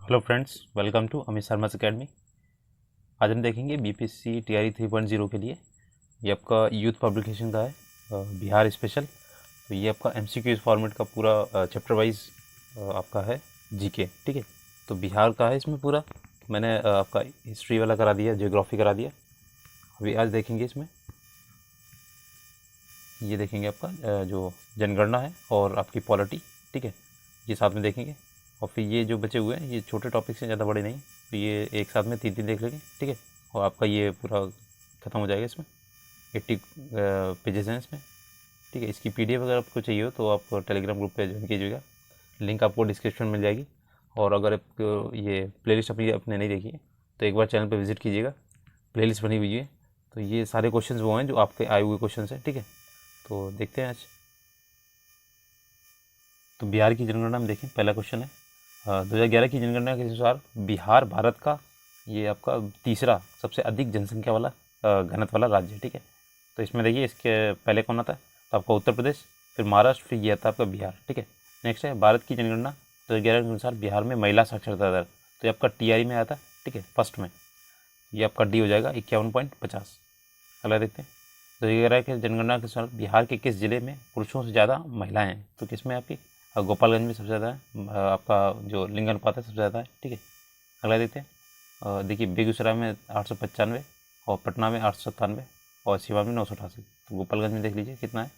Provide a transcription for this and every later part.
Hello friends, welcome to Amit Sharma academy. आज हम देखेंगे बीपीएससी टीआरई 3.0 के लिए। ये आपका यूथ पब्लिकेशन का है, बिहार स्पेशल। तो ये आपका एमसीक्यूज फॉर्मेट का पूरा चैप्टर वाइज आपका है जीके। ठीक है, तो बिहार का है इसमें पूरा। मैंने आपका हिस्ट्री वाला करा दिया, जियोग्राफी करा दिया। अभी आज देखेंगे इसमें, ये देखेंगे आपका जो जनगणना है और आपकी पॉलिटी। ठीक है, ये साथ में देखेंगे। और फिर ये जो बचे हुए हैं ये छोटे टॉपिक्स हैं, ज़्यादा बड़े नहीं। तो ये एक साथ में तीन तीन देख लेंगे। ठीक है, और आपका ये पूरा ख़त्म हो जाएगा। इसमें 80 पेजेस हैं इसमें। ठीक है, इसकी पीडीएफ अगर आपको चाहिए हो तो आप टेलीग्राम ग्रुप पे ज्वाइन कीजिएगा, लिंक आपको डिस्क्रिप्शन में मिल जाएगी। और अगर आप ये प्लेलिस्ट अपनी आपने नहीं देखी है तो एक बार चैनल पर विजिट कीजिएगा, प्लेलिस्ट बनी हुई है। तो ये सारे क्वेश्चंस वो हैं जो आपके आए हुए क्वेश्चंस हैं। ठीक है, तो देखते हैं आज। तो बिहार की जनगणना में देखें, पहला क्वेश्चन है 2011 की जनगणना के अनुसार बिहार भारत का ये आपका तीसरा सबसे अधिक जनसंख्या वाला घनत्व वाला राज्य है। ठीक है, तो इसमें देखिए इसके पहले कौन आता है, तो आपका उत्तर प्रदेश, फिर महाराष्ट्र, फिर ये आता है आपका बिहार। ठीक है, नेक्स्ट है भारत की जनगणना 2011 के अनुसार बिहार में महिला साक्षरता दर, तो ये आपका टीआरई में आता है। ठीक है, फर्स्ट में ये आपका डी हो जाएगा 51.50। अगला देखते हैं 2011 के जनगणना के अनुसार बिहार के किस जिले में पुरुषों से ज़्यादा महिलाएं हैं, तो किसमें आपकी गोपालगंज में सबसे ज़्यादा है। आपका जो लिंग अनुपात है सबसे ज़्यादा है। ठीक है, अगला देखते हैं देखिए बेगूसराय में 895 और पटना में 897 और सिवान में 988। तो गोपालगंज में देख लीजिए कितना है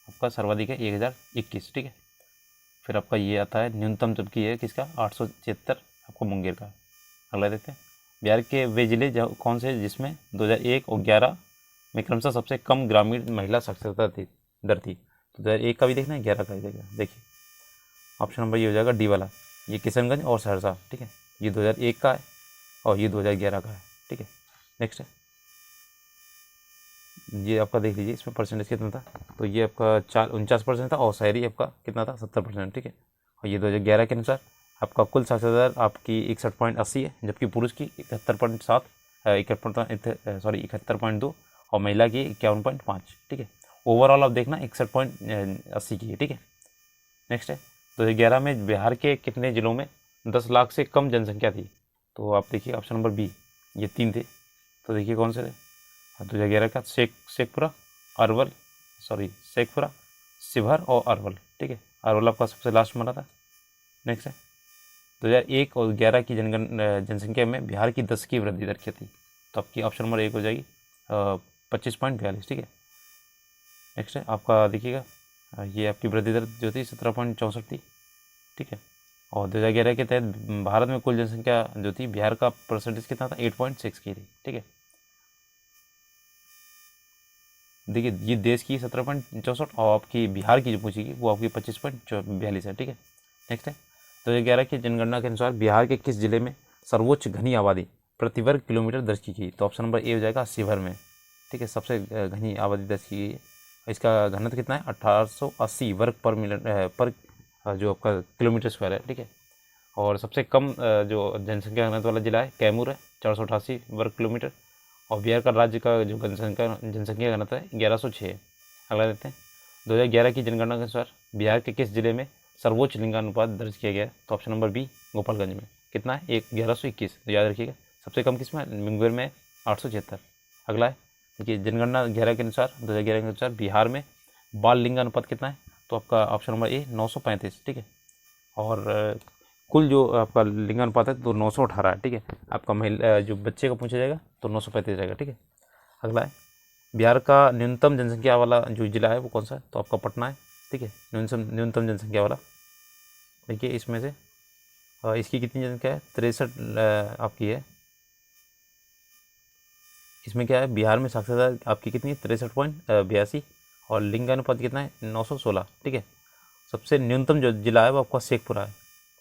आपका, सर्वाधिक है 1021। ठीक है, फिर आपका ये आता है न्यूनतम जबकि है किसका 876 आपको मुंगेर का। अगला देखते हैं बिहार के वे जिले कौन से जिसमें 2001 और 11 में क्रमशः सबसे कम ग्रामीण महिला साक्षरता दर थी। तो 2001 का भी देखना है, 11 का भी देखना है। देखिए ऑप्शन नंबर ये हो जाएगा डी वाला, ये किशनगंज और सहरसा। ठीक है, ये 2001 का है और ये 2011 का है। ठीक है, नेक्स्ट है ये आपका देख लीजिए इसमें परसेंटेज कितना था, तो ये आपका 49% था और शहरी आपका कितना था 70%। ठीक है, और ये 2011 के अनुसार आपका कुल साक्षरता दर आपकी 61.80 है, जबकि पुरुष की 71.7 71.2 और महिला की 51.5। ठीक है, ओवरऑल आप देखना 61.80 की है। ठीक है, नेक्स्ट है 2011 में बिहार के कितने जिलों में 10 लाख से कम जनसंख्या थी, तो आप देखिए ऑप्शन नंबर बी, ये तीन थे। तो देखिए कौन से थे 2011 का शेखपुरा, अरवल, शेखपुरा, शिवहर और अरवल। ठीक है, अरवल आपका सबसे लास्ट में था। नेक्स्ट है 2001 और 11 की जनसंख्या में बिहार की 10 की वृद्धि दर क्या थी, तो आपकी ऑप्शन नंबर एक हो जाएगी 25.42। ठीक है, नेक्स्ट है आपका देखिएगा ये आपकी वृद्धि दर जो थी 17.64 थी। ठीक है, और 2011 के तहत भारत में कुल जनसंख्या जो थी बिहार का परसेंटेज कितना था 8.6 की थी। ठीक है, देखिए ये देश की 17.64 और आपकी बिहार की जो पूछेगी वो आपकी 25.42 है। ठीक है, नेक्स्ट है 2011 की जनगणना के अनुसार बिहार के किस जिले में सर्वोच्च घनी आबादी प्रति वर्ग किलोमीटर दर्ज की गई, तो ऑप्शन नंबर ए हो जाएगा शिवहर में। ठीक है, सबसे घनी आबादी दर्ज की गई है। इसका घनत्व कितना है 1880 वर्ग पर मिनट पर जो आपका किलोमीटर स्क्वायर है। ठीक है, और सबसे कम जो जनसंख्या घनत्व वाला जिला है कैमूर है 488 वर्ग किलोमीटर। और बिहार का राज्य का जो जनसंख्या घनत्व है 1106। अगला देखते हैं 2011 की जनगणना के अनुसार बिहार के किस जिले में सर्वोच्च लिंगानुपात दर्ज किया गया, तो ऑप्शन नंबर बी गोपालगंज में कितना है 1121। तो याद रखिएगा सबसे कम किस में मुंगेर में 876। अगला है देखिए जनगणना 11 के अनुसार 2011 के अनुसार बिहार में बाल लिंगानुपात कितना है, तो आपका ऑप्शन नंबर ए 935। ठीक है, और कुल जो आपका लिंगानुपात है तो 918 है। ठीक है, आपका महिला जो बच्चे का पूछा जाएगा तो 935 रहेगा। ठीक है, अगला है बिहार का न्यूनतम जनसंख्या वाला जो जिला है वो कौन सा है, तो आपका पटना है। ठीक है, न्यूनतम जनसंख्या वाला देखिए इसमें से इसकी कितनी जनसंख्या है 63 आपकी है। इसमें क्या है बिहार में साक्षरता आपकी कितनी है 63.82 और लिंगानुपात कितना है 916। ठीक है, सबसे न्यूनतम जो जिला है वो आपका शेखपुरा है,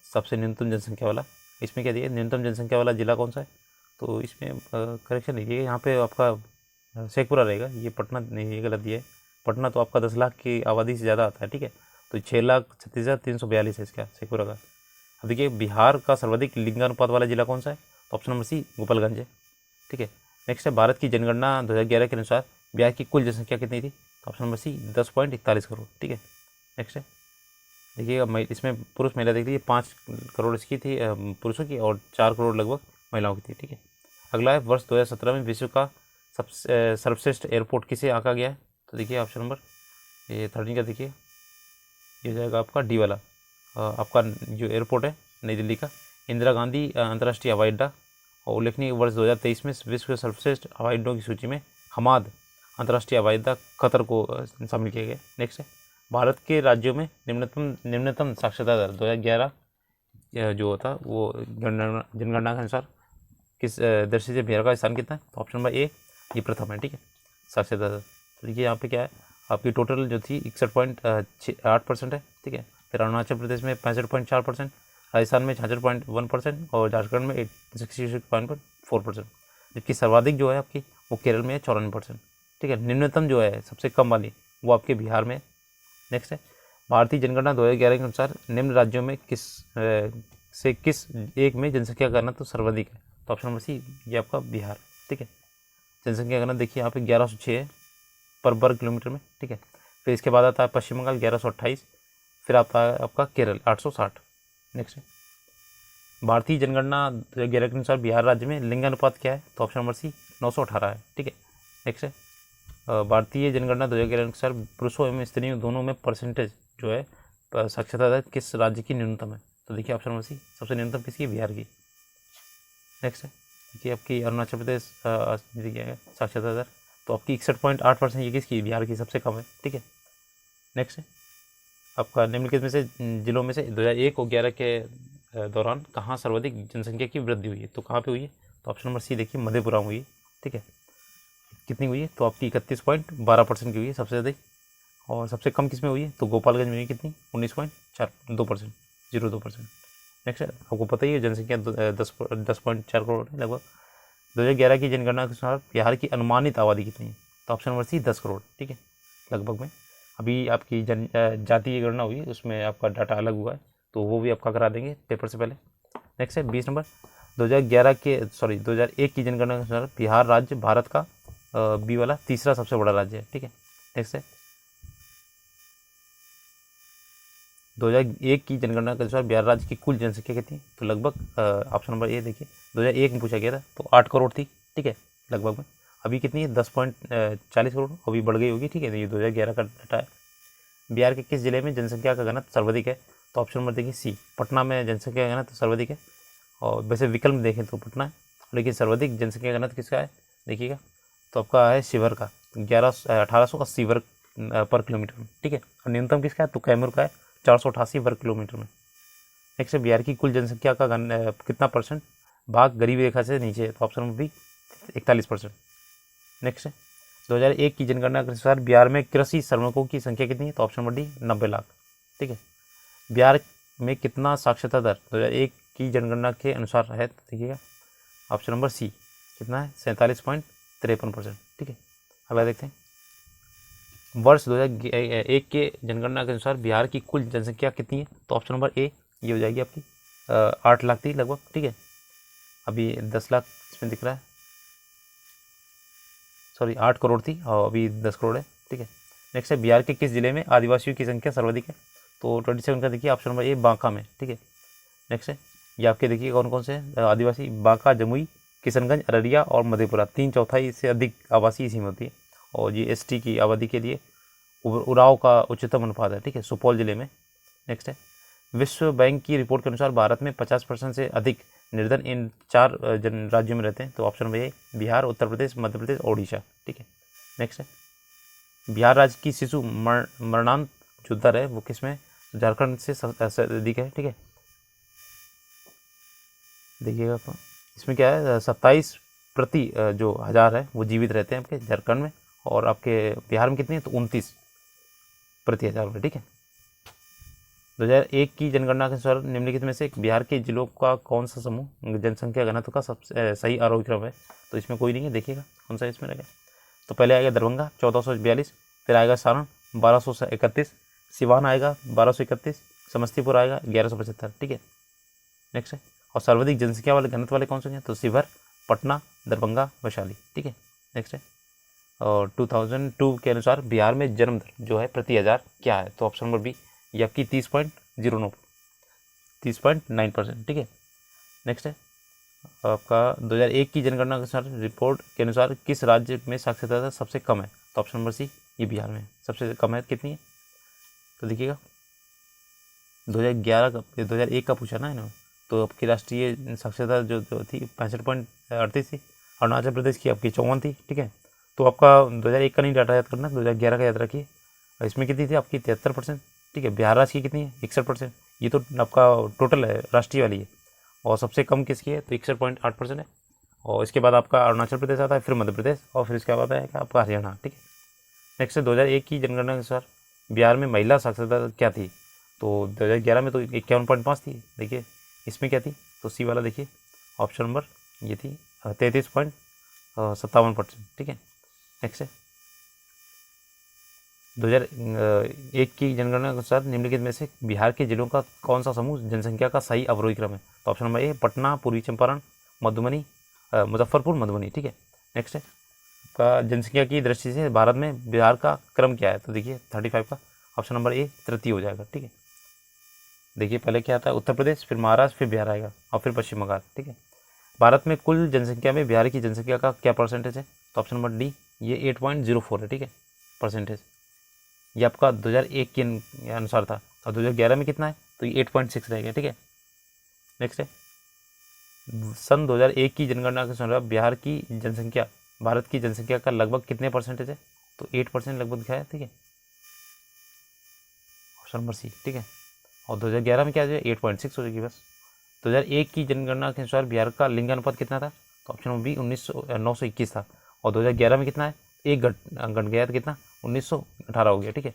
सबसे न्यूनतम जनसंख्या वाला। इसमें क्या दिया न्यूनतम जनसंख्या वाला जिला कौन सा है, तो इसमें करेक्शन लिखिए यहाँ पे आपका शेखपुरा रहेगा, ये पटना नहीं, ये गलत दिया है। पटना तो आपका 10 लाख की आबादी से ज़्यादा आता है। ठीक है, तो 6,36,342 है इसका शेखपुरा का। अब देखिए बिहार का सर्वाधिक लिंगानुपात वाला जिला कौन सा है, तो ऑप्शन नंबर सी गोपालगंज है। ठीक है, नेक्स्ट है भारत की जनगणना 2011 के अनुसार बिहार की कुल जनसंख्या कितनी थी, तो ऑप्शन नंबर सी 10.41 करोड़। ठीक है, नेक्स्ट है देखिएगा इसमें पुरुष महिला देख लीजिए, 5 करोड़ इसकी थी पुरुषों की और 4 करोड़ लगभग महिलाओं की थी। ठीक है, अगला है वर्ष 2017 में विश्व का सबसे सर्वश्रेष्ठ एयरपोर्ट किसे आंका गया है? तो देखिए ऑप्शन नंबर ये 13 का देखिए, ये हो जाएगा आपका डी वाला। आपका जो एयरपोर्ट है नई दिल्ली का इंदिरा गांधी अंतर्राष्ट्रीय हवाई अड्डा। और उल्लेखनीय वर्ष 2023 में विश्व के सर्वश्रेष्ठ हवाई अड्डों की सूची में हमाद अंतर्राष्ट्रीय हवाई अड्डा कतर को शामिल किया गया। नेक्स्ट है भारत के राज्यों में निम्नतम साक्षरता दर 2011 जो होता वो जनगणना के अनुसार किस दृष्टि से बिहार का स्थान कितना है? तो ऑप्शन नंबर ए ये प्रथम है। ठीक है, साक्षरता दर। तो देखिए यहाँ पे क्या है, आपकी टोटल जो थी 61.8% है। ठीक है, फिर अरुणाचल प्रदेश में 65.4%, राजस्थान में 66.1% और झारखंड में 66.4%, जबकि सर्वाधिक जो है आपकी वो केरल में है 94%। ठीक है, निम्नतम जो है सबसे कम वाली वो आपके बिहार में। नेक्स्ट है भारतीय जनगणना 2011 के अनुसार निम्न राज्यों में किस एक में जनसंख्या का घनत्व सर्वाधिक है? तो ऑप्शन नंबर सी ये आपका बिहार। ठीक है, जनसंख्या का घनत्व देखिए यहाँ पे 1106 है पर वर्ग किलोमीटर में। ठीक है, फिर इसके बाद आता है पश्चिम बंगाल 1128, फिर आता है आपका केरल 860। नेक्स्ट है भारतीय जनगणना 2011 के अनुसार बिहार राज्य में लिंगानुपात क्या है? तो ऑप्शन नंबर सी 918 है। ठीक है, नेक्स्ट है भारतीय जनगणना 2011 के अनुसार पुरुषों एवं स्त्रियों दोनों में परसेंटेज जो है साक्षरता दर किस राज्य की न्यूनतम है? तो देखिए ऑप्शन नंबर सी सबसे न्यूनतम किसकी? बिहार की। नेक्स्ट है देखिए आपकी अरुणाचल प्रदेश देखिए साक्षरता दर तो आपकी 61.8% ये किसकी? बिहार की सबसे कम है। ठीक है, नेक्स्ट है आपका निम्नलिखित में से जिलों में से 2001 और 11 के दौरान कहाँ सर्वाधिक जनसंख्या की वृद्धि हुई है? तो कहाँ पे हुई है? तो ऑप्शन नंबर सी देखिए मधेपुरा में हुई है। ठीक है, कितनी हुई है? तो आपकी 31.12% की हुई है सबसे ज़्यादा। और सबसे कम किस में हुई है? तो गोपालगंज में हुई कितनी? 19.2%, 0.2%। नेक्स्ट है आपको पता ही है जनसंख्या 10.4 करोड़ है लगभग। 2011 की जनगणना के अनुसार बिहार की अनुमानित आबादी कितनी है? तो ऑप्शन नंबर सी 10 करोड़। ठीक है, लगभग में। अभी आपकी जातीय गणना हुई उसमें आपका डाटा अलग हुआ है तो वो भी आपका करा देंगे पेपर से पहले। नेक्स्ट है 20 नंबर 2001 की जनगणना के अनुसार बिहार राज्य भारत का बी वाला तीसरा सबसे बड़ा राज्य है। ठीक है, नेक्स्ट है 2001 की जनगणना के अनुसार बिहार राज्य की कुल जनसंख्या कितनी? तो लगभग ऑप्शन नंबर ए देखिए 2001 में पूछा गया था तो 8 करोड़ थी। ठीक है, लगभग में। अभी कितनी है? 10.40 करोड़, अभी बढ़ गई होगी। ठीक है, ये 2011 का डाटा है। बिहार के किस जिले में जनसंख्या का घनत्व सर्वाधिक है? तो ऑप्शन नंबर देखिए सी पटना में जनसंख्या का घनत्व सर्वाधिक है। और वैसे विकल्प देखें तो पटना है, लेकिन सर्वाधिक जनसंख्या का घनत्व किसका है देखिएगा तो आपका है शिवहर का 1880 वर्ग पर किलोमीटर में। ठीक है, और न्यूनतम किसका है? तो कैमूर का है 488 वर्ग किलोमीटर में। नेक्स्ट है बिहार की कुल जनसंख्या का कितना परसेंट भाग गरीबी रेखा से नीचे है? तो ऑप्शन नंबर बी 41%। नेक्स्ट है 2001 की जनगणना के अनुसार बिहार में कृषि श्रमिकों की संख्या कितनी है? तो ऑप्शन नंबर डी 90 लाख। ठीक है, बिहार में कितना साक्षरता दर 2001 की जनगणना के अनुसार है? तो देखिएगा ऑप्शन नंबर सी कितना है? 47.53%। ठीक है, अब देखते हैं वर्ष 2001 के जनगणना के अनुसार बिहार की कुल जनसंख्या कितनी है? तो ऑप्शन नंबर ए ये हो जाएगी आपकी 8 लाख थी लगभग। ठीक है, अभी 10 लाख इसमें दिख रहा है, सॉरी 8 करोड़ थी और अभी 10 करोड़ है। ठीक है, नेक्स्ट है बिहार के किस जिले में आदिवासियों की संख्या सर्वाधिक है? तो 27 का देखिए ऑप्शन नंबर ए बांका में। ठीक है, नेक्स्ट है ये आपके देखिए कौन कौन से आदिवासी? बांका, जमुई, किशनगंज, अररिया और मधेपुरा। 3/4 से अधिक आवासीय इसी में होती है और ये ST की आबादी के लिए उराव का उच्चतम अनुपात है। ठीक है, सुपौल जिले में। नेक्स्ट है विश्व बैंक की रिपोर्ट के अनुसार भारत में 50% से अधिक निर्धन इन 4 राज्यों में रहते हैं। तो option number A Bihar, Uttar Pradesh, Madhya Pradesh, Odisha. ठीक है, नेक्स्ट है बिहार राज्य की शिशु मरणांत जो दर है वो किस में? झारखंड से अधिक है। ठीक है, देखिएगा तो इसमें क्या है 27 प्रति जो हज़ार है वो जीवित रहते हैं आपके झारखंड में, और आपके बिहार में कितनी है? तो 29 प्रति हज़ार रुपये। ठीक है, 2001 की जनगणना के अनुसार निम्नलिखित में से बिहार के जिलों का कौन सा समूह जनसंख्या घनत्व का सबसे सही आरोही क्रम है? तो इसमें कोई नहीं है, देखिएगा कौन सा इसमें रहेगा। तो पहले आएगा दरभंगा 1442, फिर आएगा सारण 1231, सिवान आएगा 1231, समस्तीपुर आएगा 1175। ठीक है, नेक्स्ट है और सर्वाधिक जनसंख्या वाले घनत्व वाले कौन से हैं? तो शिवहर, पटना, दरभंगा, वैशाली। ठीक है, नेक्स्ट है और 2002 के अनुसार बिहार में जन्म दर जो है प्रति हज़ार क्या है? तो ऑप्शन नंबर बी ये आपकी 30.09 30.9%, ठीक है। नेक्स्ट है आपका 2001 की जनगणना के अनुसार रिपोर्ट के अनुसार किस राज्य में साक्षरता दर सबसे कम है? तो ऑप्शन नंबर सी ये बिहार में सबसे कम है। कितनी है तो देखिएगा 2011 का 2001 का पूछा ना इन्होंने, तो आपकी राष्ट्रीय साक्षरता जो थी 65.38 थी। अरुणाचल प्रदेश की आपकी 54 थी, ठीक है। तो आपका 2001 का नहीं डाटा याद करना, 2011 का याद रखिए। इसमें कितनी थी आपकी 73%, ठीक है। बिहार राज्य की कितनी है 61%। ये तो आपका टोटल है, राष्ट्रीय वाली है। और सबसे कम किसकी है तो 61.8% है। और इसके बाद आपका अरुणाचल प्रदेश आता है, फिर मध्य प्रदेश, और फिर इसके बाद आएगा आपका हरियाणा, ठीक है। नेक्स्ट है 2001 की जनगणना के अनुसार बिहार में महिला साक्षरता दर क्या थी? तो 2011 में तो 51.5 थी। देखिए इसमें क्या थी तो सी वाला देखिए ऑप्शन नंबर ये थी 33.57%, ठीक है। नेक्स्ट है 2001 की जनगणना के अनुसार निम्नलिखित में से बिहार के जिलों का कौन सा समूह जनसंख्या का सही अवरोही क्रम है? तो ऑप्शन नंबर ए पटना, पूर्वी चंपारण, मधुबनी, मुजफ्फरपुर, मधुबनी, ठीक है। नेक्स्ट है का जनसंख्या की दृष्टि से भारत में बिहार का क्रम क्या है? तो देखिए 35 का ऑप्शन नंबर ए तृतीय हो जाएगा, ठीक है। देखिए पहले क्या आता है उत्तर प्रदेश, फिर महाराष्ट्र, फिर बिहार आएगा, और फिर पश्चिम बंगाल, ठीक है। भारत में कुल जनसंख्या में बिहार की जनसंख्या का क्या परसेंटेज है? तो ऑप्शन नंबर डी ये 8.04 है, ठीक है परसेंटेज। ये आपका 2001 के अनुसार था, और 2011 में कितना है तो ये 8.6 रहेगा, ठीक है। नेक्स्ट है सन 2001 की जनगणना के अनुसार बिहार की जनसंख्या भारत की जनसंख्या का लगभग कितने परसेंटेज है? तो 8% लगभग दिखाया, ठीक है ऑप्शन नंबर सी, ठीक है। और 2011 में क्या है 8.6 हो जाएगी बस। 2001 की जनगणना के अनुसार बिहार का लिंगानुपात कितना था? तो ऑप्शन नंबर बी 921 था। और 2011 में कितना है एक घट गया तो कितना 1918 हो गया, ठीक है।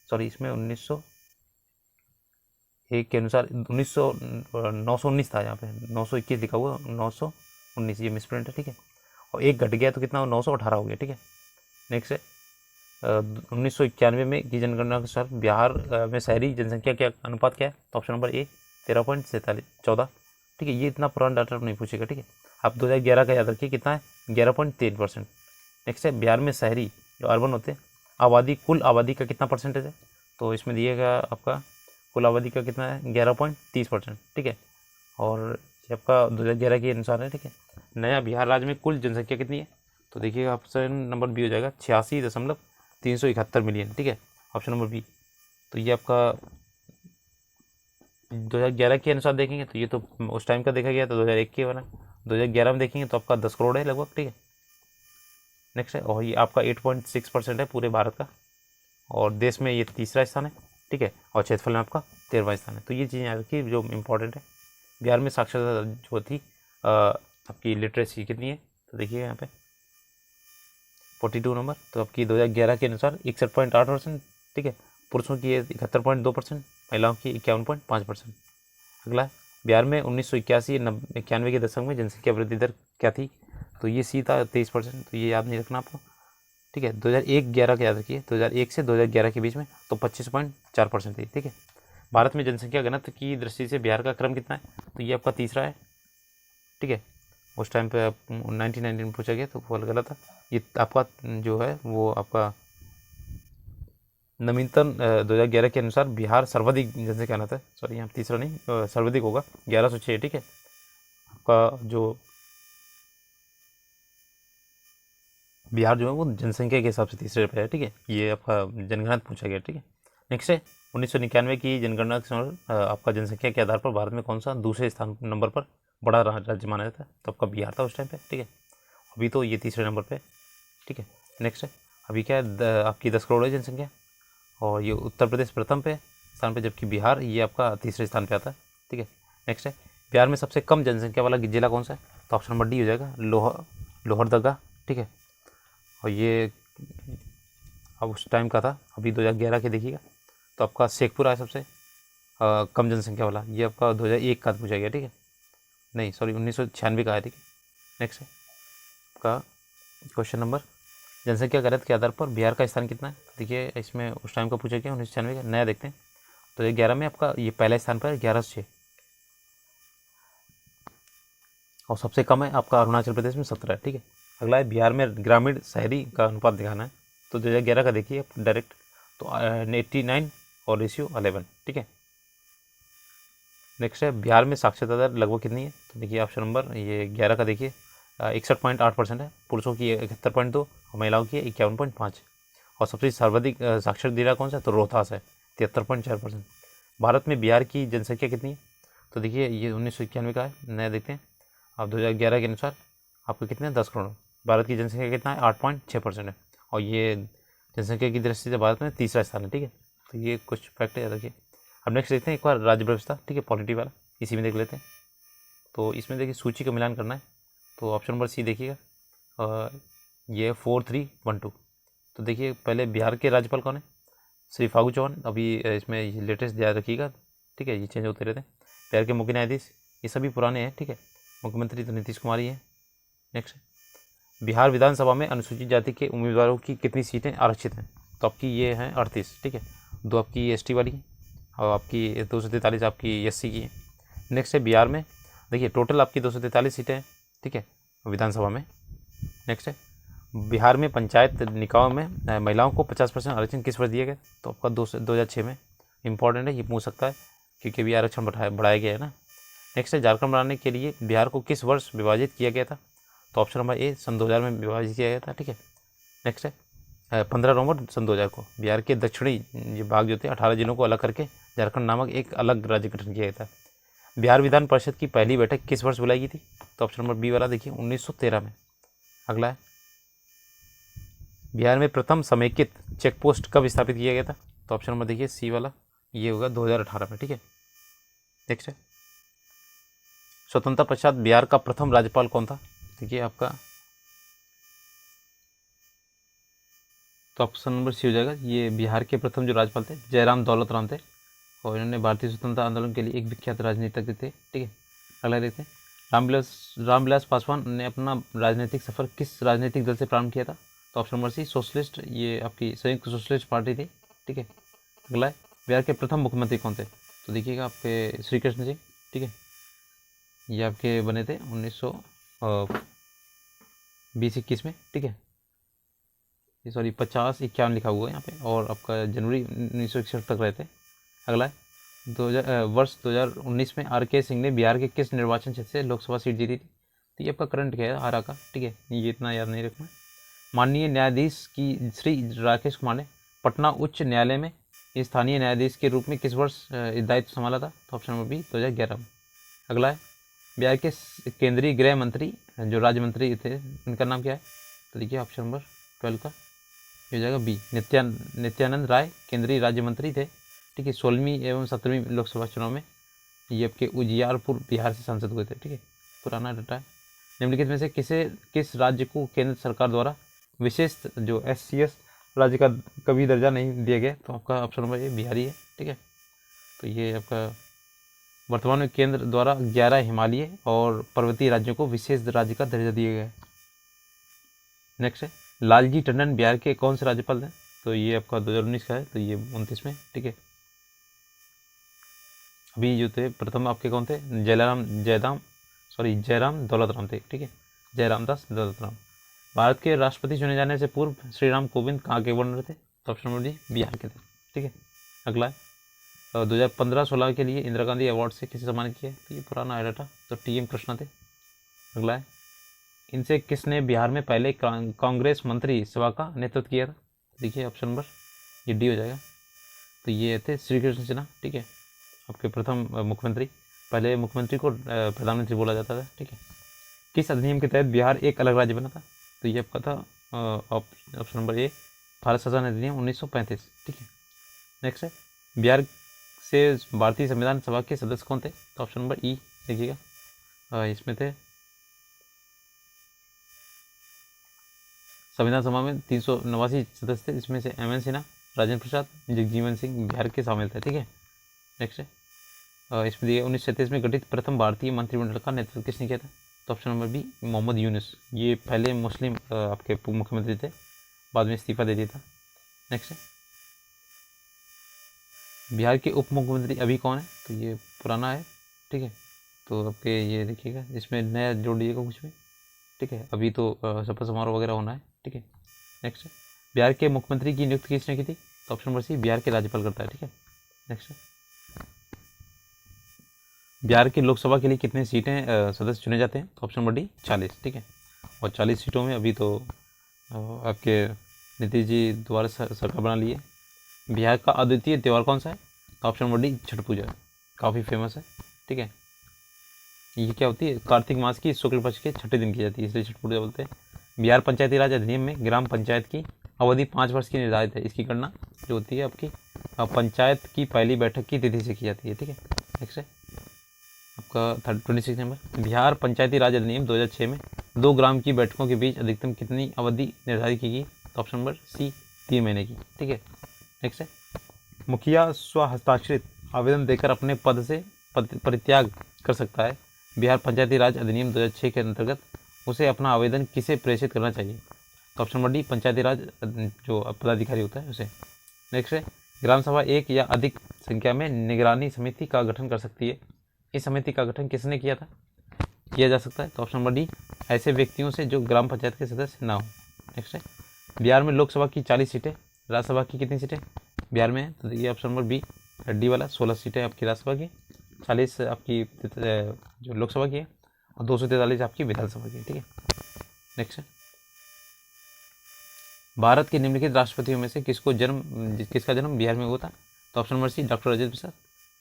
सॉरी इसमें 1901 के अनुसार 919 था, यहाँ पे 921 लिखा हुआ 919 ये मिसप्रिंट है, ठीक है। और एक घट गया तो कितना 918 हो गया, ठीक है। नेक्स्ट है 1991 में की जनगणना के अनुसार बिहार में शहरी जनसंख्या क्या अनुपात क्या है? तो ऑप्शन नंबर ए 13.14, ठीक है। ये इतना पुराना डाटा नहीं पूछेगा, ठीक है। आप 2011 का याद रखिए कितना है 11.3%। नेक्स्ट है बिहार में शहरी जो अर्बन होते हैं आबादी कुल आबादी का कितना परसेंटेज है? तो इसमें दिएगा आपका कुल आबादी का कितना है 11.30%, ठीक है। और ये आपका 2011 के अनुसार है, ठीक है। नया बिहार राज्य में कुल जनसंख्या कितनी है? तो देखिएगा ऑप्शन नंबर बी हो जाएगा 86.371 मिलियन, ठीक है ऑप्शन नंबर बी। तो ये आपका 2011 के अनुसार देखेंगे तो ये तो उस टाइम का देखा गया तो 2001 के वाला, 2011 में देखेंगे तो आपका 10 करोड़ है लगभग, ठीक है। नेक्स्ट है और ये आपका 8.6% है पूरे भारत का, और देश में ये तीसरा स्थान है, ठीक है। और क्षेत्रफल में आपका 13वां स्थान है। तो ये चीज़ें याद रखिए जो इम्पोर्टेंट है। बिहार में साक्षरता जो थी आपकी लिटरेसी कितनी है? तो देखिए यहाँ पे 42 नंबर। तो आपकी 2011 के अनुसार 61.8%, ठीक है। पुरुषों की 71.2%, महिलाओं की 51.5%। अगला बिहार में 1981-91 के दशक में जनसंख्या वृद्धि दर क्या थी? तो ये सी था 23%। तो ये याद नहीं रखना आपको, ठीक है। 2001-11 का याद रखिए, 2001 से 2011 के बीच में तो 25.4% थी, ठीक है। भारत में जनसंख्या घनत्व की दृष्टि से बिहार का क्रम कितना है? तो ये आपका तीसरा है, ठीक है। उस टाइम पे 1919 में पूछा गया तो फॉल गलत था। ये आपका जो है वो आपका नवीनतम 2011 के अनुसार बिहार सर्वाधिक जनसंख्या घनत्व है, सॉरी यहाँ तीसरा नहीं सर्वाधिक होगा 1106, ठीक है। आपका जो बिहार जो है वो जनसंख्या के हिसाब से तीसरे पे है, ठीक है। ये आपका जनगणना पूछा गया, ठीक है। नेक्स्ट है 1991 की जनगणना के अनुसार आपका जनसंख्या के आधार पर भारत में कौन सा दूसरे स्थान नंबर पर बड़ा राज्य माना जाता है? तो आपका बिहार था उस टाइम पे, ठीक है। अभी तो ये तीसरे नंबर पे, ठीक है। नेक्स्ट है अभी क्या है आपकी 10 करोड़ है जनसंख्या, और ये उत्तर प्रदेश प्रथम पे स्थान पे, जबकि बिहार ये आपका तीसरे स्थान पे आता है, ठीक है। नेक्स्ट है बिहार में सबसे कम जनसंख्या वाला जिला कौन सा है? तो ऑप्शन नंबर डी हो जाएगा लोहरदगा, ठीक है। और ये अब उस टाइम का था, अभी 2011 के देखिएगा तो आपका शेखपुरा है सबसे कम जनसंख्या वाला। ये आपका 2001 का पूछा गया, ठीक है। नहीं सॉरी 1996 का है, ठीक है। नेक्स्ट है आपका क्वेश्चन नंबर जनसंख्या घनत्व के आधार पर बिहार का स्थान कितना है? देखिए इसमें उस टाइम का पूछा गया 1996 का, नया देखते हैं। तो 2011 में आपका ये पहला स्थान पर 1106, और सबसे कम है आपका अरुणाचल प्रदेश में 17, ठीक है। अगला है बिहार में ग्रामीण शहरी का अनुपात दिखाना है। तो 2011 का देखिए डायरेक्ट तो 89 और रेशियो 11, ठीक है। नेक्स्ट है बिहार में साक्षरता दर लगभग कितनी है, तो देखिए ऑप्शन नंबर ये 11 का देखिए 61.8% है, पुरुषों की 71.2 और महिलाओं की 51.5। और सबसे सर्वाधिक साक्षर जिला कौन सा है, तो रोहतास है 73.4%। भारत में बिहार की जनसंख्या कितनी है, तो देखिए ये 1991 का है, नया देखते हैं। अब 2011 के अनुसार आपको कितने 10 करोड़। भारत की जनसंख्या कितना है 8.6% है, और ये जनसंख्या की दृष्टि से भारत में तीसरा स्थान है। ठीक है, तो ये कुछ फैक्ट याद रखिए। अब नेक्स्ट देखते हैं एक बार राज्य व्यवस्था, ठीक है, पॉलिटी वाला, इसी में देख लेते हैं। तो इसमें देखिए सूची का मिलान करना है, तो ऑप्शन नंबर सी देखिएगा, ये 4312। तो देखिए पहले बिहार के राज्यपाल कौन है, श्री फागू चौहान, अभी इसमें लेटेस्ट याद रखिएगा, ठीक है, ये चेंज होते रहते हैं। बिहार के मुख्य न्यायाधीश ये सभी पुराने हैं, ठीक है। मुख्यमंत्री तो नीतीश कुमार ही है। नेक्स्ट, बिहार विधानसभा में अनुसूचित जाति के उम्मीदवारों की कितनी सीटें आरक्षित हैं, तो आपकी ये हैं 38, ठीक है। 2 आपकी एसटी वाली और आपकी 243 आपकी एससी की है। नेक्स्ट है बिहार में देखिए टोटल आपकी 243 सीटें हैं, ठीक है, विधानसभा में। नेक्स्ट है बिहार में पंचायत निकायों में महिलाओं को 50% आरक्षण किस वर्ष दिया गया, तो आपका 2006 में। इंपॉर्टेंट है, ये पूछ सकता है क्योंकि भी आरक्षण बढ़ाया गया है ना। नेक्स्ट है झारखंड बनाने के लिए बिहार को किस वर्ष विभाजित किया गया था, तो ऑप्शन नंबर ए सन 2000 में विभाजित किया गया था, ठीक है। नेक्स्ट है 15 नवंबर सन 2000 को बिहार के दक्षिणी जो भाग जो थे 18 जिलों को अलग करके झारखंड नामक एक अलग राज्य गठन किया गया था। बिहार विधान परिषद की पहली बैठक किस वर्ष बुलाई गई थी, तो ऑप्शन नंबर बी वाला देखिए 1913 में। अगला है बिहार में प्रथम समेकित चेक पोस्ट कब स्थापित किया गया था, तो ऑप्शन नंबर देखिए सी वाला, ये होगा 2018 में, ठीक है। नेक्स्ट है स्वतंत्रता पश्चात बिहार का प्रथम राज्यपाल कौन था, देखिए आपका, तो ऑप्शन नंबर सी हो जाएगा। ये बिहार के प्रथम जो राज्यपाल थे जयराम दौलत राम थे, और इन्होंने भारतीय स्वतंत्रता आंदोलन के लिए एक विख्यात राजनीतिज्ञ थे, ठीक है। अगला देखते हैं रामविलास पासवान ने अपना राजनीतिक सफर किस राजनीतिक दल से प्रारंभ किया था, तो ऑप्शन नंबर सी सोशलिस्ट, ये आपकी संयुक्त सोशलिस्ट पार्टी थी, ठीक है। अगला है बिहार के प्रथम मुख्यमंत्री कौन थे, तो देखिएगा आपके श्री कृष्ण सिंह, ठीक है, ये आपके बने थे 1920-21 में, ठीक है। ये सॉरी 50-51 लिखा हुआ है यहाँ पे, और आपका जनवरी 1961 तक रहे थे। अगला है वर्ष 2019 में आर के सिंह ने बिहार के किस निर्वाचन क्षेत्र से लोकसभा सीट जीती थी, तो ये आपका करंट क्या है आरा का, ठीक है, ये इतना याद नहीं रखना। माननीय न्यायाधीश की श्री राकेश कुमार ने पटना उच्च न्यायालय में स्थानीय न्यायाधीश के रूप में किस वर्ष दायित्व संभाला था, तो ऑप्शन नंबर बी 2011 में। अगला है बिहार के केंद्रीय गृह मंत्री जो राज्य मंत्री थे उनका नाम क्या है, तो देखिए ऑप्शन नंबर 12 का हो जाएगा बी नित्यानंद राय, केंद्रीय राज्य मंत्री थे, ठीक है। 16वीं एवं 17वीं लोकसभा चुनाव में ये आपके उजियारपुर बिहार से सांसद हुए थे, ठीक है, पुराना डाटा है। निम्नलिखित में से किस राज्य को केंद्र सरकार द्वारा विशेष जो SCS राज्य का कभी दर्जा नहीं दिया गया, तो आपका ऑप्शन नंबर ये बिहारी है, ठीक है। तो ये आपका वर्तमान में केंद्र द्वारा 11 हिमालयी और पर्वतीय राज्यों को विशेष राज्य का दर्जा दिया गया है। नेक्स्ट है लालजी टंडन बिहार के कौन से राज्यपाल हैं, तो ये आपका 2019 का है, तो ये 29 में, ठीक है। अभी जो थे प्रथम आपके कौन थे, जयराम दौलत राम थे, ठीक है, जयराम दास दौलत राम। भारत के राष्ट्रपति चुने जाने से पूर्व श्री राम कोविंद कहाँ के गवर्नर थे, तो ऑप्शन नंबर डी बिहार के थे, ठीक है। अगला है 2015-16 के लिए इंदिरा गांधी अवार्ड से किसे सम्मानित किया, तो ये पुराना आया था, तो TM कृष्णा थे। अगला है इनसे किसने बिहार में पहले कांग्रेस मंत्री सभा का नेतृत्व किया था, देखिए ऑप्शन नंबर ये डी हो जाएगा। तो ये थे श्री कृष्ण सिन्हा, ठीक है, आपके प्रथम मुख्यमंत्री। पहले मुख्यमंत्री को प्रधानमंत्री बोला जाता था, ठीक है। किस अधिनियम के तहत बिहार एक अलग राज्य बना था, तो ये आपका था ऑप्शन नंबर ए भारत शासन अधिनियम 1935, ठीक है। नेक्स्ट है बिहार से भारतीय संविधान सभा के सदस्य कौन थे, तो ऑप्शन नंबर ई देखिएगा, इसमें थे संविधान सभा में 389 सदस्य थे, इसमें से MN सिन्हा, राजेंद्र प्रसाद, जगजीवन सिंह बिहार के शामिल थे, ठीक है। नेक्स्ट है इसमें दिया 1937 में गठित प्रथम भारतीय मंत्रिमंडल का नेतृत्व किसने किया था, तो option number B Mohammad Yunus, ये पहले मुस्लिम आपके मुख्यमंत्री थे, बाद में इस्तीफा दे दिया था। नेक्स्ट है बिहार के उप मुख्यमंत्री अभी कौन है, तो ये पुराना है, ठीक है। तो आपके ये देखिएगा इसमें नया जोड़ दीजिएगा कुछ भी, ठीक है। अभी तो शपथ समारोह वगैरह होना है, ठीक है। नेक्स्ट है बिहार के मुख्यमंत्री की नियुक्ति किसने की थी, तो ऑप्शन नंबर सी बिहार के राज्यपाल करता है, ठीक है। नेक्स्ट है बिहार की लोकसभा के लिए कितने सीटें सदस्य चुने जाते हैं? तो ऑप्शन नंबर डी 40, ठीक है। और 40 सीटों में अभी तो आपके नीतीश जी दोबारा सरकार बना लिए। बिहार का अद्वितीय त्यौहार कौन सा है? तो ऑप्शन नंबर डी छठ पूजा, काफ़ी फेमस है, ठीक है। ये क्या होती है? कार्तिक मास की शुक्ल पक्ष के छठे दिन की जाती है, इसलिए छठ पूजा बोलते हैं। बिहार पंचायती राज अधिनियम में ग्राम पंचायत की अवधि 5 वर्ष की निर्धारित है। इसकी गणना जो होती है आपकी पंचायत की पहली बैठक की तिथि से की जाती है, ठीक है। नेक्स्ट है आपका 26 नंबर। बिहार पंचायती राज अधिनियम 2006 में 2 ग्राम की बैठकों के बीच अधिकतम कितनी अवधि निर्धारित की गई? तो ऑप्शन नंबर सी 3 महीने की, ठीक है। नेक्स्ट है मुखिया स्वहस्ताक्षरित आवेदन देकर अपने पद से परित्याग कर सकता है। बिहार पंचायती राज अधिनियम 2006 के अंतर्गत उसे अपना आवेदन किसे प्रेषित करना चाहिए? तो ऑप्शन नंबर डी पंचायती राज जो पदाधिकारी होता है उसे। नेक्स्ट है ग्राम सभा एक या अधिक संख्या में निगरानी समिति का गठन कर सकती है। इस समिति का गठन किसने किया था? किया जा सकता है। तो ऑप्शन नंबर डी ऐसे व्यक्तियों से जो ग्राम पंचायत के सदस्य ना हो। नेक्स्ट है बिहार में लोकसभा की 40 सीटें, राज्यसभा की कितनी सीटें बिहार में? तो ये ऑप्शन नंबर बी डी वाला 16 सीटें आपकी राज्यसभा की, 40 आपकी जो लोकसभा की है, और 243 आपकी विधानसभा की, ठीक है। नेक्स्ट है भारत के निम्नलिखित राष्ट्रपतियों में से किसका जन्म बिहार में हुआ था? तो option number C doctor Rajendra Prasad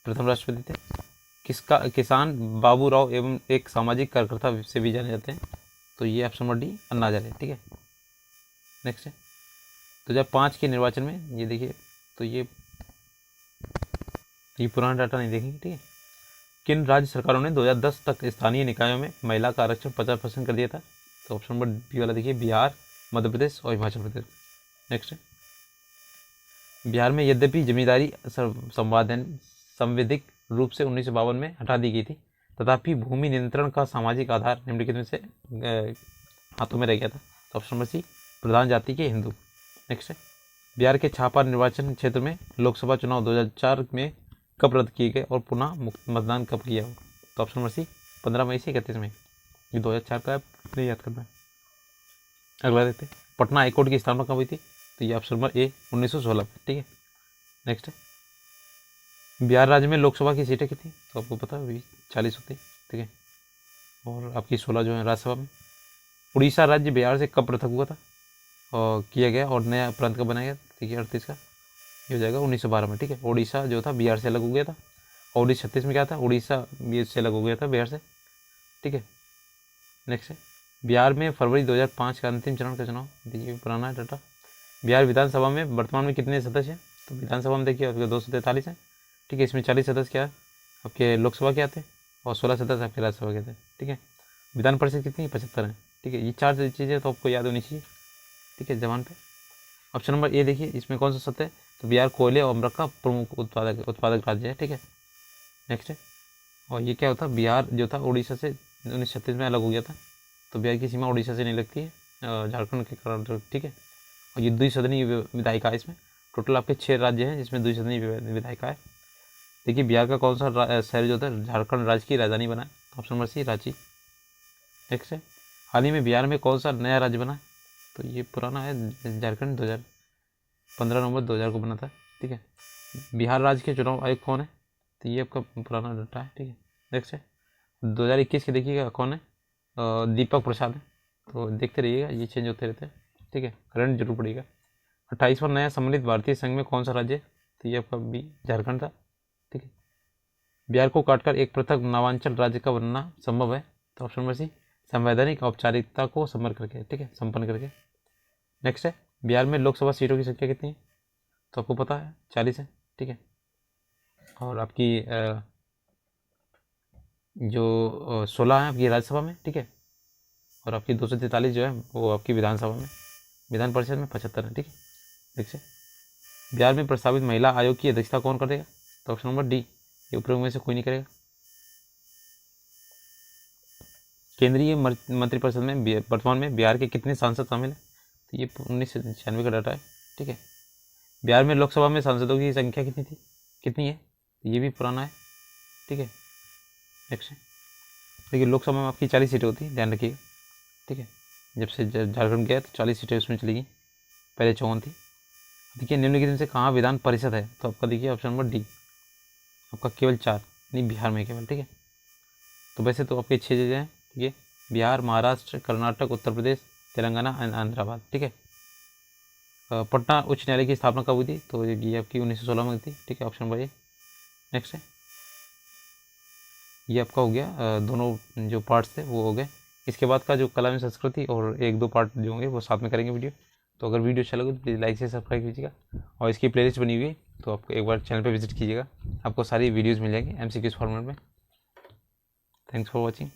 प्रथम राष्ट्रपति थे। किसका किसान बाबू राव एवं एक सामाजिक कार्यकर्ता से भी जाने जाते हैं? तो ये option number D Anna Hazare, ठीक है। नेक्स्ट है 2005 के निर्वाचन में ये देखिए, तो ये पुराना डाटा नहीं देखेंगे, ठीक है। किन राज्य सरकारों ने 2010 तक स्थानीय निकायों में महिला का आरक्षण 50% कर दिया था? तो ऑप्शन नंबर बी वाला देखिए बिहार, मध्य प्रदेश और हिमाचल प्रदेश। नेक्स्ट है बिहार में यद्यपि जमींदारी संवैधानिक रूप से 1952 में हटा दी गई थी, तथापि भूमि नियंत्रण का सामाजिक आधार निम्नलिखित में से हाथों में रह गया था। तो ऑप्शन नंबर सी प्रधान जाति के हिंदू। नेक्स्ट है बिहार के छापा निर्वाचन क्षेत्र में लोकसभा चुनाव 2004 में कब रद्द किए गए और पुनः मतदान कब किया हो? तो ऑप्शन नंबर सी 15 मई से 31 मई। ये 2004 का नहीं याद करना है। अगला देखते हैं पटना हाईकोर्ट की स्थापना कब हुई थी? तो ये ऑप्शन नंबर ए 1916, ठीक है। नेक्स्ट है बिहार राज्य में लोकसभा की सीटें कितनी? तो आपको पता है 40 होती है, ठीक है। और आपकी 16 जो है राज्यसभा में। उड़ीसा राज्य बिहार से कब पृथक हुआ था और किया गया और नया प्रांत कब बनाया गया? देखिए 38 का ये हो जाएगा 1912 में, ठीक है। उड़ीसा जो था बिहार से अलग हो गया था, और 1936 में क्या था? उड़ीसा ये से अलग हो गया था बिहार से, ठीक है। नेक्स्ट है बिहार में फरवरी 2005 का अंतिम चरण का चुनाव, देखिए पुराना है डाटा। बिहार विधानसभा में वर्तमान में कितने सदस्य हैं? तो विधानसभा में देखिए आपके 243 हैं, ठीक है। इसमें 40 सदस्य क्या है आपके लोकसभा के आते हैं और 16 सदस्य आपके राज्यसभा के आते हैं, ठीक है। विधान परिषद कितनी? 75 है, ठीक है। ये 4 चीज़ें तो आपको याद होनी चाहिए, ठीक है, जवान पे। ऑप्शन नंबर ए देखिए इसमें कौन सा सत्य है? तो बिहार कोयले और अमृत का प्रमुख उत्पादक राज्य है, ठीक है। नेक्स्ट है और ये क्या होता है बिहार जो था उड़ीसा से 1936 में अलग हो गया था, तो बिहार की सीमा उड़ीसा से नहीं लगती है, झारखंड के कारण, ठीक है। और ये द्विसदनीय विधायिका है इसमें। टोटल आपके 6 राज्य हैं जिसमें द्विसदनीय विधायिका है। देखिए बिहार का कौन सा शहर जो था झारखंड राज्य की राजधानी बना है? Option number C Ranchi. Next है हाल ही में बिहार में कौन सा नया राज्य बना है? तो ये पुराना है झारखंड, 15 नवंबर 2000 को बना था, ठीक है। बिहार राज्य के चुनाव आयुक्त कौन है? तो ये आपका पुराना डाटा है, ठीक है। नेक्स्ट है 2021 के देखिएगा कौन है? दीपक प्रसाद है। तो देखते रहिएगा, ये चेंज होते रहते हैं, ठीक है। करंट जरूर पड़ेगा। 28वां नया सम्मिलित भारतीय संघ में कौन सा राज्य है? तो ये आपका बी झारखंड था, ठीक है। बिहार को काटकर एक पृथक नवांचल राज्य का बनना संभव है? तो ऑप्शन नंबर सी संवैधानिक औपचारिकता को संपन्न करके, ठीक है, संपन्न करके। नेक्स्ट है बिहार में लोकसभा सीटों की संख्या कितनी है? तो आपको पता है 40 है, ठीक है। और आपकी जो 16 है आपकी राज्यसभा में, ठीक है। और आपकी 243 जो है वो आपकी विधानसभा में, विधान परिषद में 75 है, ठीक है। देखिए बिहार में प्रस्तावित महिला आयोग की अध्यक्षता कौन करेगा? तो ऑप्शन नंबर डी ये उपरोक्त में से कोई नहीं करेगा। केंद्रीय मंत्रिपरिषद में वर्तमान में बिहार के कितने सांसद शामिल हैं? तो ये 1996 का डाटा है, ठीक है। बिहार में लोकसभा में सांसदों की संख्या कितनी है? ये भी पुराना है, ठीक है। नेक्स्ट है देखिए लोकसभा में आपकी 40 सीटें होती हैं, ध्यान रखिएगा, ठीक है। जब से झारखंड गया तो 40 सीटें उसमें चली गई, पहले 54 थी। देखिए निम्नलिखित में से कहाँ विधान परिषद है? तो आपका देखिए ऑप्शन नंबर डी आपका केवल 4, नहीं बिहार में केवल, ठीक है। तो वैसे तो आपके 6 जगह हैं, ये बिहार, महाराष्ट्र, कर्नाटक, उत्तर प्रदेश, तेलंगाना एंड आंध्राबाद, ठीक है। पटना उच्च न्यायालय की स्थापना कब हुई थी? तो ये आपकी 1916 में हुई थी, ठीक है, ऑप्शन नंबर ए। नेक्स्ट है, ये आपका हो गया दोनों जो पार्ट्स थे वो हो गए। इसके बाद का जो कला एवं संस्कृति और 1-2 पार्ट जो होंगे वो साथ में करेंगे वीडियो। तो अगर वीडियो अच्छा लगे तो प्लीज़ लाइक से सब्सक्राइब कीजिएगा, और इसकी प्लेलिस्ट बनी हुई है तो आप एक बार चैनल पर विजिट कीजिएगा, आपको सारी वीडियोज़ मिल जाएंगी MCQs फॉर्मेट में। Thanks for watching.